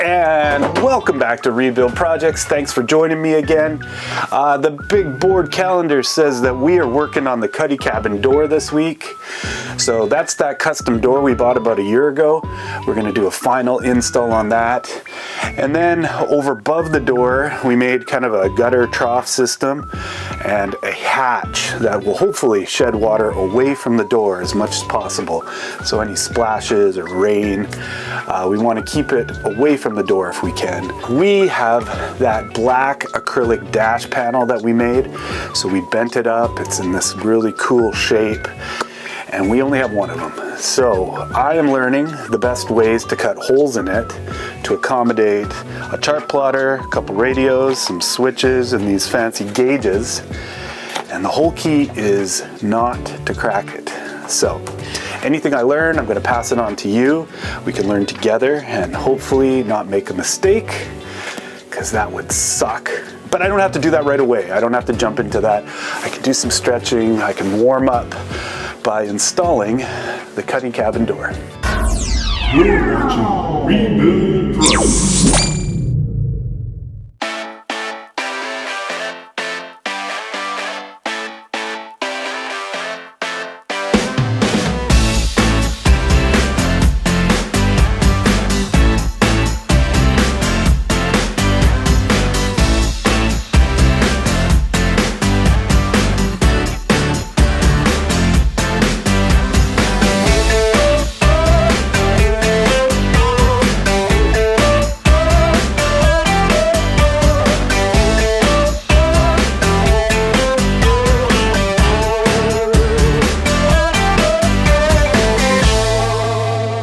And welcome back to Rebuild Projects. Thanks for joining me again. The big board calendar says that we are working on the CUDDY cabin door this week. So that's that custom door we bought about a year ago. We're going to do a final install on that. And then over above the door, we made kind of a gutter trough system and a hatch that will hopefully shed water away from the door as much as possible. So any splashes or rain, we want to keep it away from the door if we can. We have that black acrylic dash panel that we made, so we bent it up. It's in this really cool shape, and we only have one of them. So I am learning the best ways to cut holes in it to accommodate a chart plotter, a couple radios, some switches, and these fancy gauges. And the whole key is not to crack it. So anything I learn, I'm going to pass it on to you. We can learn together and hopefully not make a mistake, because that would suck. But I don't have to do that right away. I don't have to jump into that. I can do some stretching. I can warm up by installing the CUDDY cabin door. You're watching Rebuild Projects.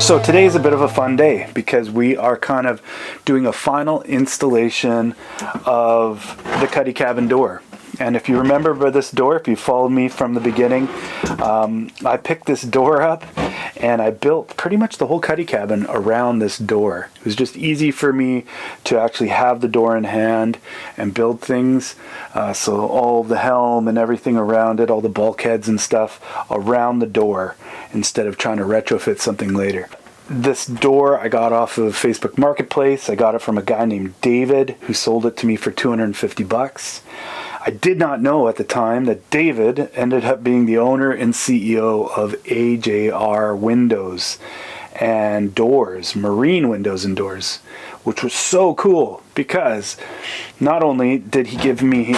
So today is a bit of a fun day because we are kind of doing a final installation of the CUDDY cabin door. And if you remember by this door, if you followed me from the beginning, I picked this door up and I built pretty much the whole CUDDY cabin around this door. It was just easy for me to actually have the door in hand and build things. So all the helm and everything around it, all the bulkheads and stuff around the door instead of trying to retrofit something later. This door I got off of Facebook Marketplace. I got it from a guy named David who sold it to me for $250. I did not know at the time that David ended up being the owner and CEO of AJR Windows and Doors, Marine Windows and Doors, which was so cool because not only did he give me,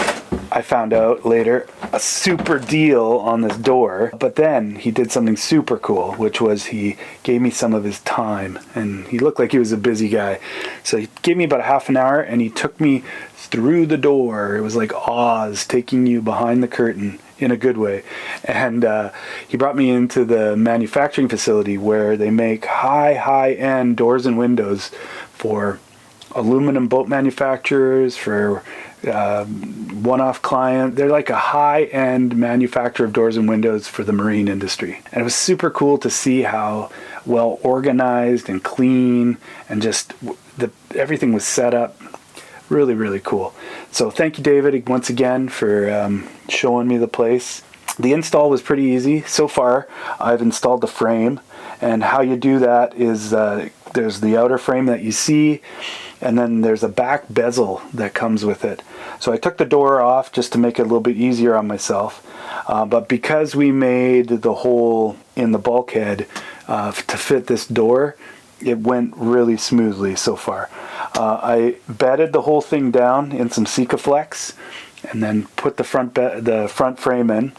I found out later, a super deal on this door, but then he did something super cool, which was he gave me some of his time, and he looked like he was a busy guy. So he gave me about a half an hour and he took me through the door. It was like Oz taking you behind the curtain in a good way. And he brought me into the manufacturing facility where they make high-end doors and windows for aluminum boat manufacturers, for one-off client. They're like a high-end manufacturer of doors and windows for the marine industry. And it was super cool to see how well organized and clean and just everything was set up. Really, really cool. So thank you, David, once again for showing me the place. The install was pretty easy. So far, I've installed the frame. And how you do that is there's the outer frame that you see, and then there's a back bezel that comes with it. So I took the door off just to make it a little bit easier on myself. But because we made the hole in the bulkhead to fit this door, it went really smoothly so far. I bedded the whole thing down in some Sikaflex and then put the front frame in.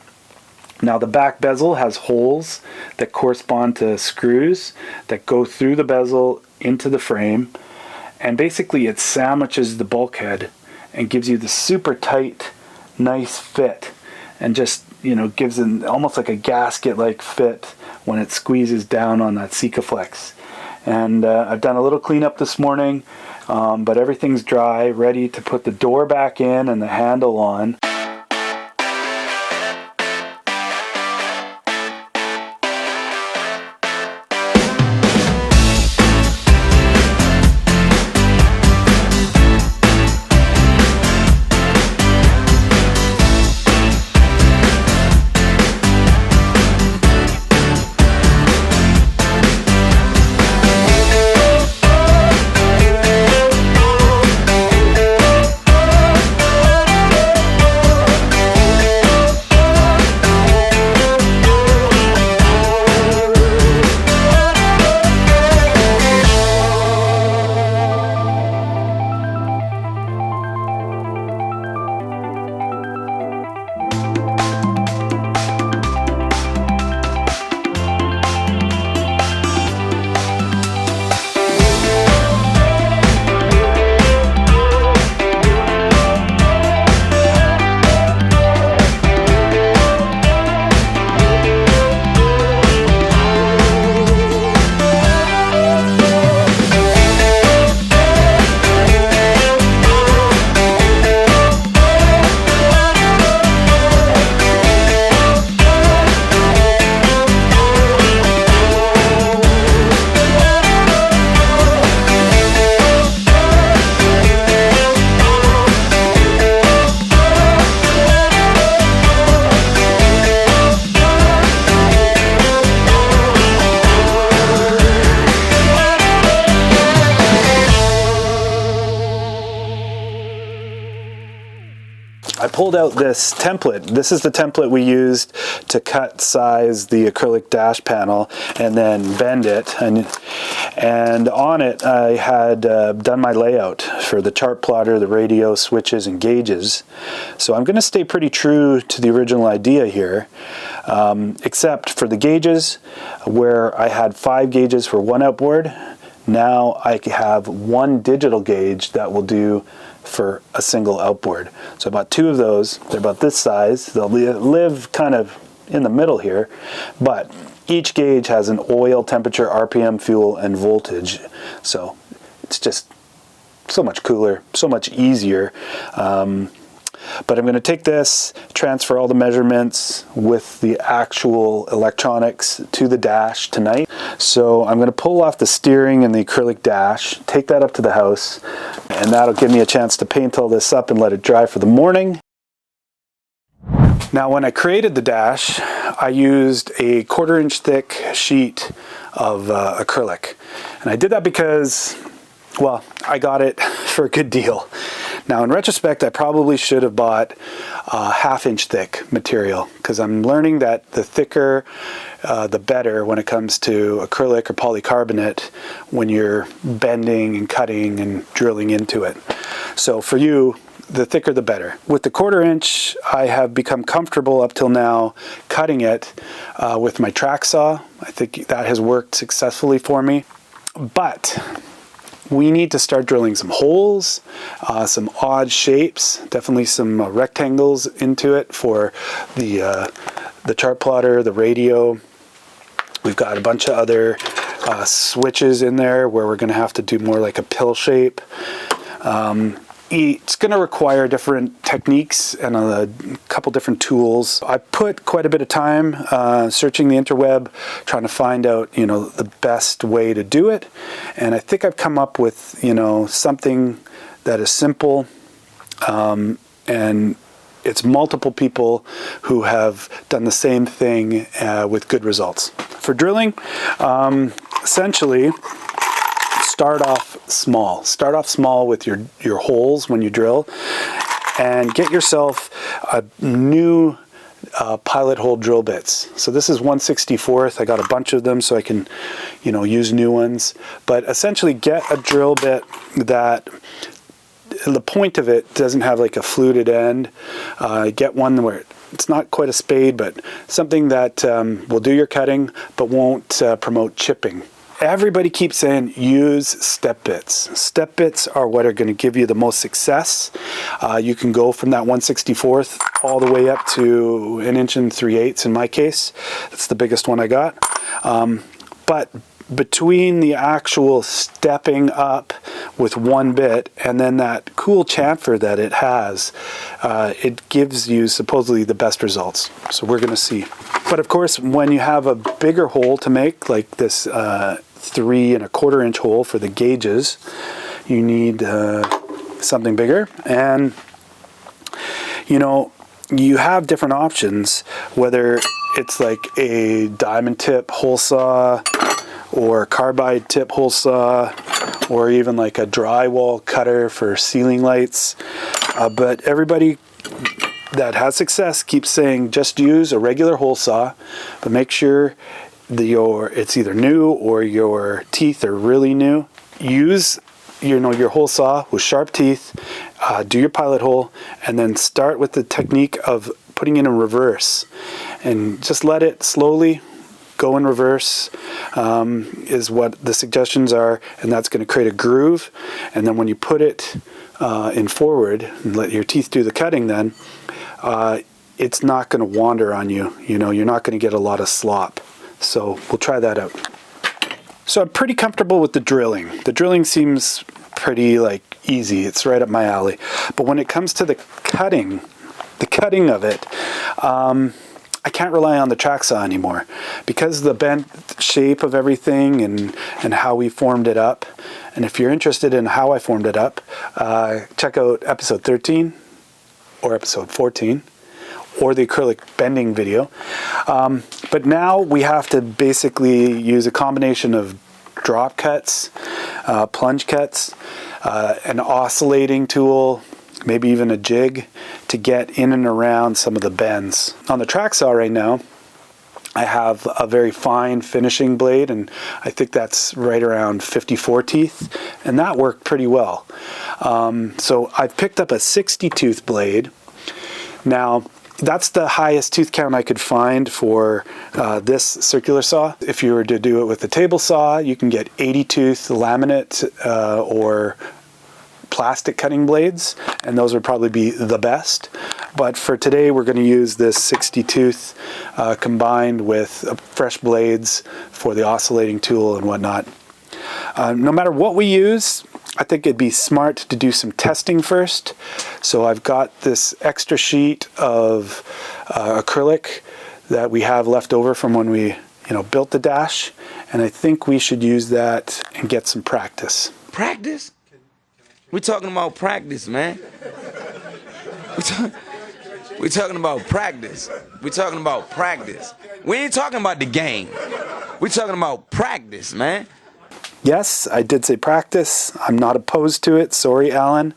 Now the back bezel has holes that correspond to screws that go through the bezel into the frame, and basically it sandwiches the bulkhead and gives you the super tight, nice fit, and just, you know, gives it almost like a gasket-like fit when it squeezes down on that Sikaflex. And I've done a little cleanup this morning, but everything's dry, ready to put the door back in and the handle on. I pulled out this template. This is the template we used to cut size the acrylic dash panel and then bend it. And on it, I had done my layout for the chart plotter, the radio, switches, and gauges. So I'm going to stay pretty true to the original idea here, except for the gauges, where I had 5 gauges for one outboard. Now I have 1 digital gauge that will do for a single outboard. So I bought 2 of those. They're about this size. They'll live kind of in the middle here, but each gauge has an oil, temperature, RPM, fuel, and voltage. So it's just so much cooler, so much easier. But I'm going to take this, transfer all the measurements with the actual electronics to the dash tonight. So I'm going to pull off the steering and the acrylic dash, take that up to the house, and that'll give me a chance to paint all this up and let it dry for the morning. Now, when I created the dash, I used a 1/4 inch thick sheet of acrylic. And I did that because, well, I got it for a good deal. Now, in retrospect, I probably should have bought 1/2 inch thick material, because I'm learning that the thicker, the better when it comes to acrylic or polycarbonate when you're bending and cutting and drilling into it. So for you, the thicker the better. With the 1/4 inch, I have become comfortable up till now cutting it with my track saw. I think that has worked successfully for me. But we need to start drilling some holes, some odd shapes, definitely some rectangles into it for the chart plotter, the radio. We've got a bunch of other switches in there where we're going to have to do more like a pill shape. It's going to require different techniques and a couple different tools. I put quite a bit of time searching the interweb, trying to find out, you know, the best way to do it. And I think I've come up with, you know, something that is simple, and it's multiple people who have done the same thing with good results. For drilling, essentially, start off small. Start off small with your holes when you drill, and get yourself a new pilot hole drill bits. So this is 1/64. I got a bunch of them so I can, you know, use new ones. But essentially, get a drill bit that the point of it doesn't have like a fluted end. Get one where it's not quite a spade, but something that will do your cutting but won't promote chipping. Everybody keeps saying use step bits. Step bits are what are going to give you the most success. You can go from that 1/64 all the way up to 1 3/8 in my case. That's the biggest one I got. But between the actual stepping up with one bit and then that cool chamfer that it has, it gives you supposedly the best results. So we're going to see. But of course, when you have a bigger hole to make, like this 3 1/4 inch hole for the gauges, you need something bigger. And you know, you have different options, whether it's like a diamond tip hole saw or carbide tip hole saw, or even like a drywall cutter for ceiling lights. But everybody that has success keeps saying just use a regular hole saw, but make sure it's either new or your teeth are really new. Use your hole saw with sharp teeth, do your pilot hole, and then start with the technique of putting it in reverse, and just let it slowly go in reverse, is what the suggestions are, and that's going to create a groove. And then when you put it in forward and let your teeth do the cutting, then it's not going to wander on you. You know, you're not going to get a lot of slop. So we'll try that out. So I'm pretty comfortable with the drilling. The drilling seems pretty like easy. It's right up my alley. But when it comes to the cutting of it, I can't rely on the track saw anymore, because the bent shape of everything and how we formed it up. And if you're interested in how I formed it up, check out episode 13 or episode 14. Or the acrylic bending video. But now we have to basically use a combination of drop cuts, plunge cuts, an oscillating tool, maybe even a jig to get in and around some of the bends. On the track saw right now, I have a very fine finishing blade, and I think that's right around 54 teeth, and that worked pretty well. So I've picked up a 60 tooth blade. Now, that's the highest tooth count I could find for this circular saw. If you were to do it with a table saw, you can get 80 tooth laminate or plastic cutting blades, and those would probably be the best. But for today, we're going to use this 60 tooth combined with fresh blades for the oscillating tool and whatnot. No matter what we use, I think it'd be smart to do some testing first. So I've got this extra sheet of acrylic that we have left over from when we built the dash, and I think we should use that and get some practice. Practice? We're talking about practice, man. We're talking about practice. We're talking about practice. We ain't talking about the game. We're talking about practice, man. Yes, I did say practice. I'm not opposed to it. Sorry, Alan.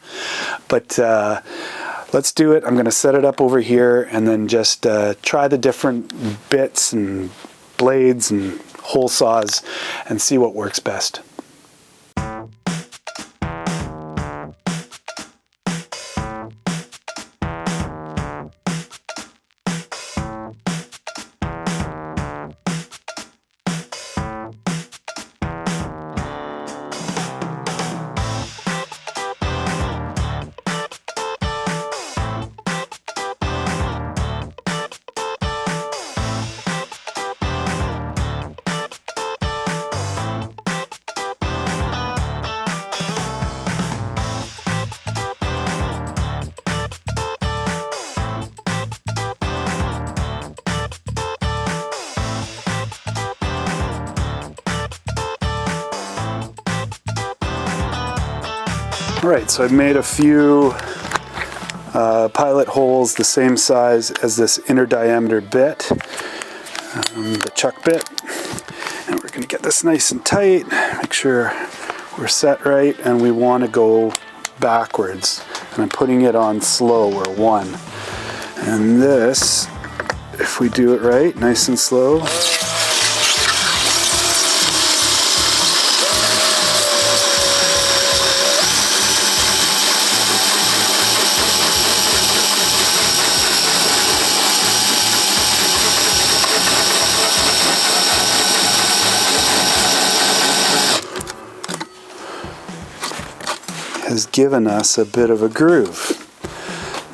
But let's do it. I'm going to set it up over here and then just try the different bits and blades and hole saws and see what works best. Alright, so I've made a few pilot holes the same size as this inner diameter bit, the chuck bit, and we're going to get this nice and tight, make sure we're set right, and we want to go backwards, and I'm putting it on slow or 1. And this, if we do it right, nice and slow, has given us a bit of a groove.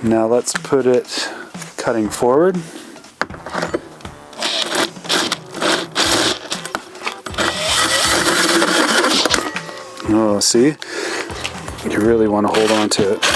Now let's put it cutting forward. Oh, see? You really want to hold on to it.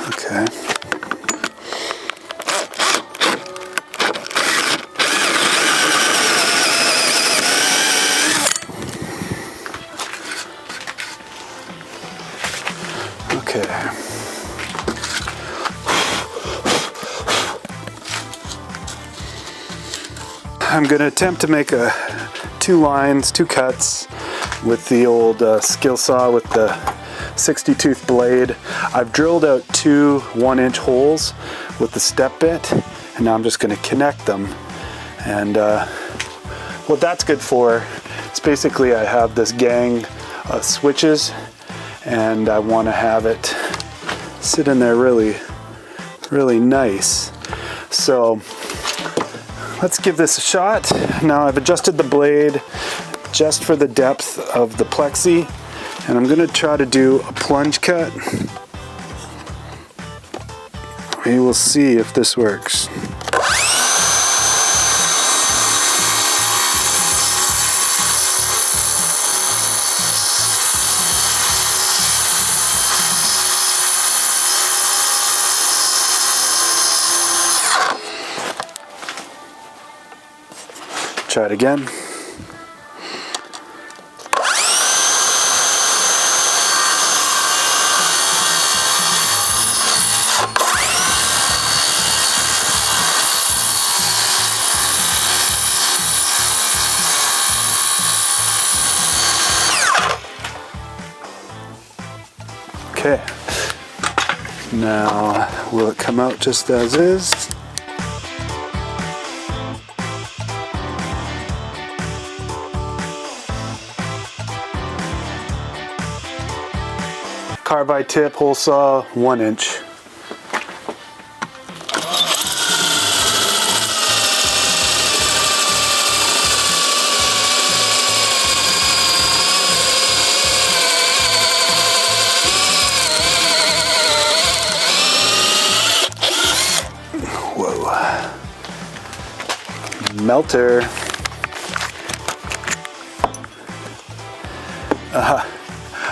Okay. Okay. I'm going to attempt to make two lines, two cuts with the old skill saw with the 60 tooth blade. I've drilled out two 1-inch holes with the step bit, and now I'm just going to connect them. And what that's good for is basically I have this gang of switches, and I want to have it sit in there really, really nice. So let's give this a shot. Now I've adjusted the blade just for the depth of the plexi, and I'm going to try to do a plunge cut. We will see if this works. Try it again. Okay, now will it come out just as is? Carbide tip, hole saw, 1 inch. Whoa. Melter.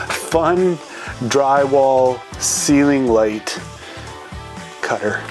Fun drywall ceiling light cutter.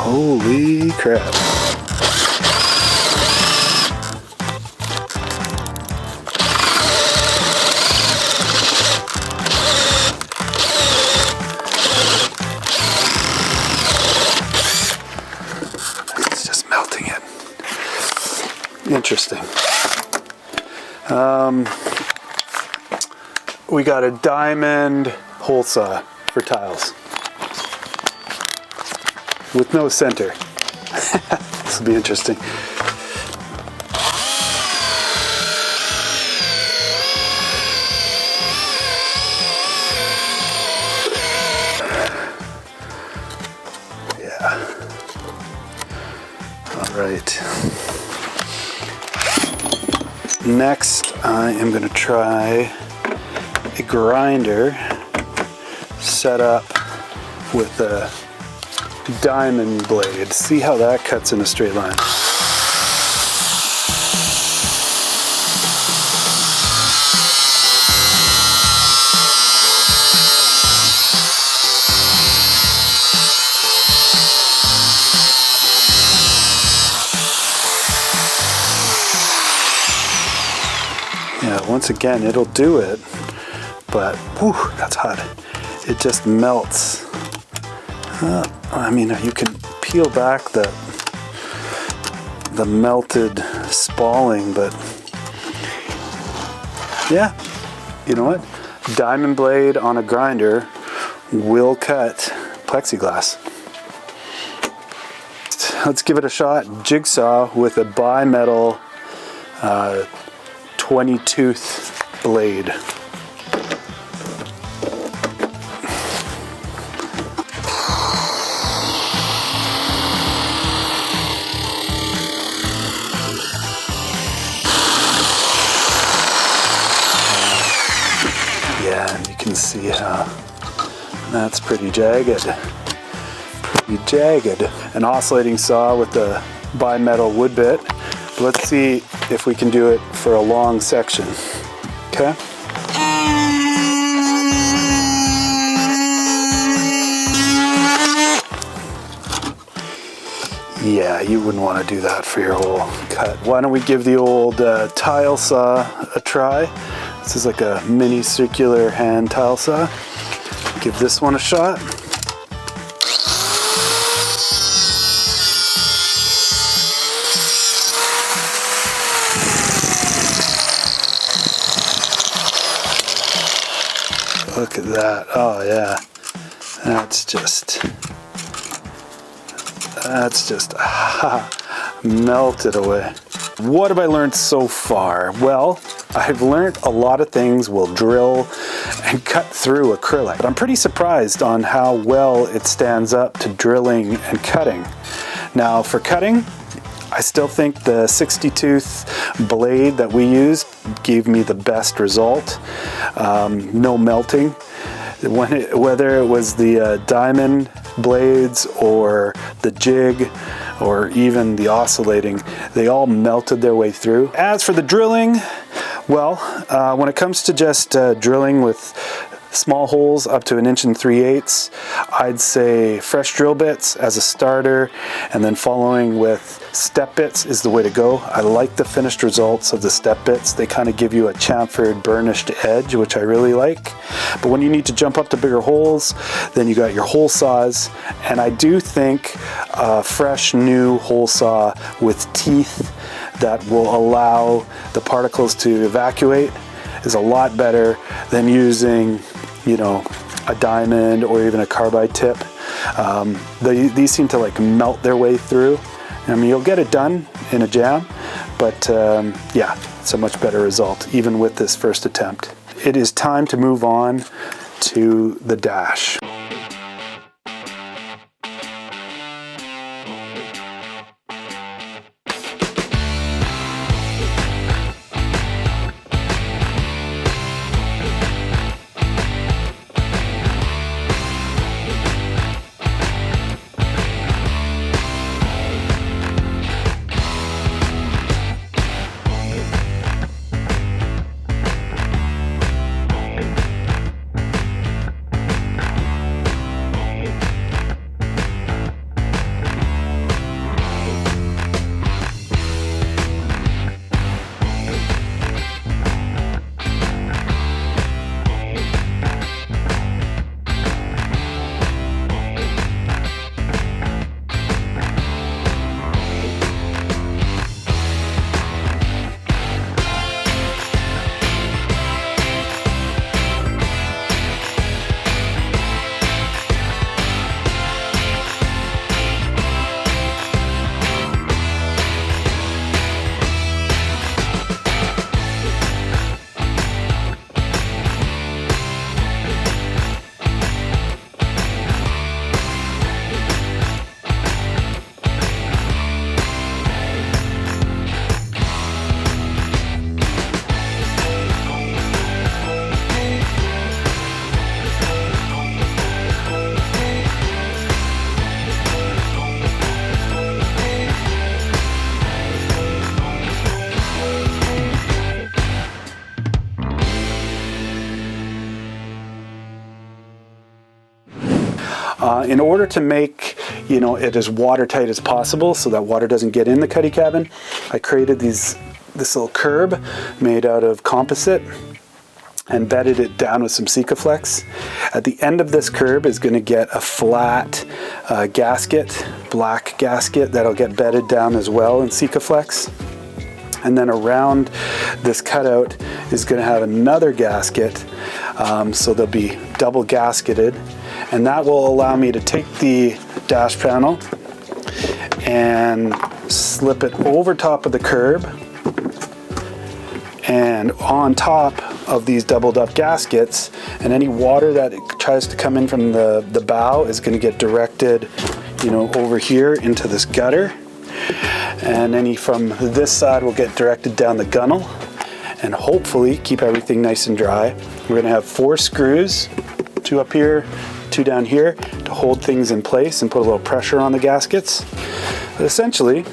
Holy crap. It's just melting it. Interesting. We got a diamond hole saw for tiles. With no center. This will be interesting. Yeah. All right. Next, I am going to try a grinder set up with a diamond blade. See how that cuts in a straight line. Yeah, once again, it'll do it, but whew, that's hot. It just melts. I mean, you can peel back the melted spalling, but yeah, you know what? Diamond blade on a grinder will cut plexiglass. Let's give it a shot. Jigsaw with a bimetal 20-tooth blade. Yeah, and you can see how that's pretty jagged. Pretty jagged. An oscillating saw with the bimetal wood bit. Let's see if we can do it for a long section. Okay? Yeah, you wouldn't want to do that for your whole cut. Why don't we give the old tile saw a try? This is like a mini circular hand tile saw. Give this one a shot. Look at that. Oh yeah. That's just melted away. What have I learned so far? Well, I've learned a lot of things will drill and cut through acrylic. But I'm pretty surprised on how well it stands up to drilling and cutting. Now for cutting, I still think the 60 tooth blade that we used gave me the best result. No melting. Whether it was the diamond blades or the jig or even the oscillating, they all melted their way through. As for the drilling, well, when it comes to just drilling with small holes up to 1 3/8 inches, I'd say fresh drill bits as a starter, and then following with step bits is the way to go. I like the finished results of the step bits. They kind of give you a chamfered, burnished edge, which I really like. But when you need to jump up to bigger holes, then you got your hole saws, and I do think a fresh new hole saw with teeth that will allow the particles to evacuate is a lot better than using, you know, a diamond or even a carbide tip. These seem to like melt their way through. I mean, you'll get it done in a jam, but yeah, it's a much better result even with this first attempt. It is time to move on to the dash. In order to make, you know, it as watertight as possible so that water doesn't get in the cuddy cabin, I created this little curb made out of composite and bedded it down with some Sikaflex. At the end of this curb is going to get a flat gasket, black gasket, that'll get bedded down as well in Sikaflex. And then around this cutout is going to have another gasket, so they'll be double gasketed, and that will allow me to take the dash panel and slip it over top of the curb, and on top of these doubled up gaskets, and any water that tries to come in from the bow is going to get directed, you know, over here into this gutter, and any from this side will get directed down the gunnel, and hopefully keep everything nice and dry. We're going to have 4 screws, 2 up here, 2 down here, to hold things in place and put a little pressure on the gaskets. But essentially,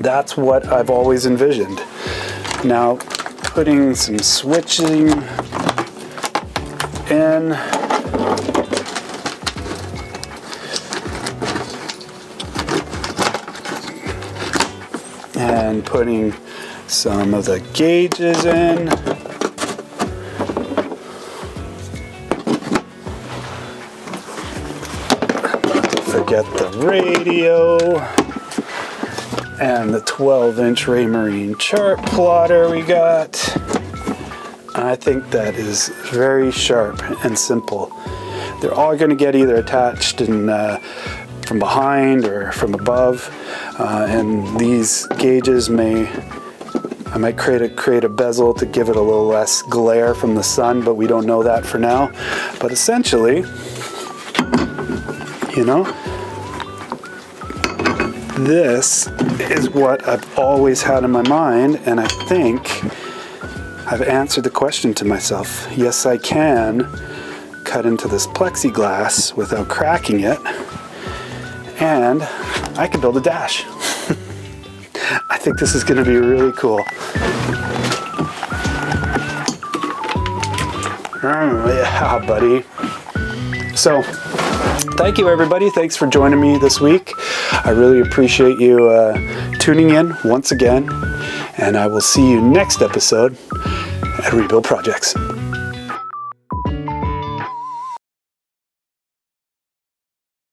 that's what I've always envisioned. Now, putting some switching in, and putting some of the gauges in. Not to forget the radio and the 12-inch AJR Marine chart plotter we got. I think that is very sharp and simple. They're all going to get either attached in, from behind or from above, and these gauges may I might create a bezel to give it a little less glare from the sun, but we don't know that for now. But essentially, you know, this is what I've always had in my mind, and I think I've answered the question to myself. Yes, I can cut into this plexiglass without cracking it, and I can build a dash. I think this is going to be really cool. Yeah, buddy. So, thank you everybody. Thanks for joining me this week. I really appreciate you tuning in once again, and I will see you next episode at Rebuild Projects.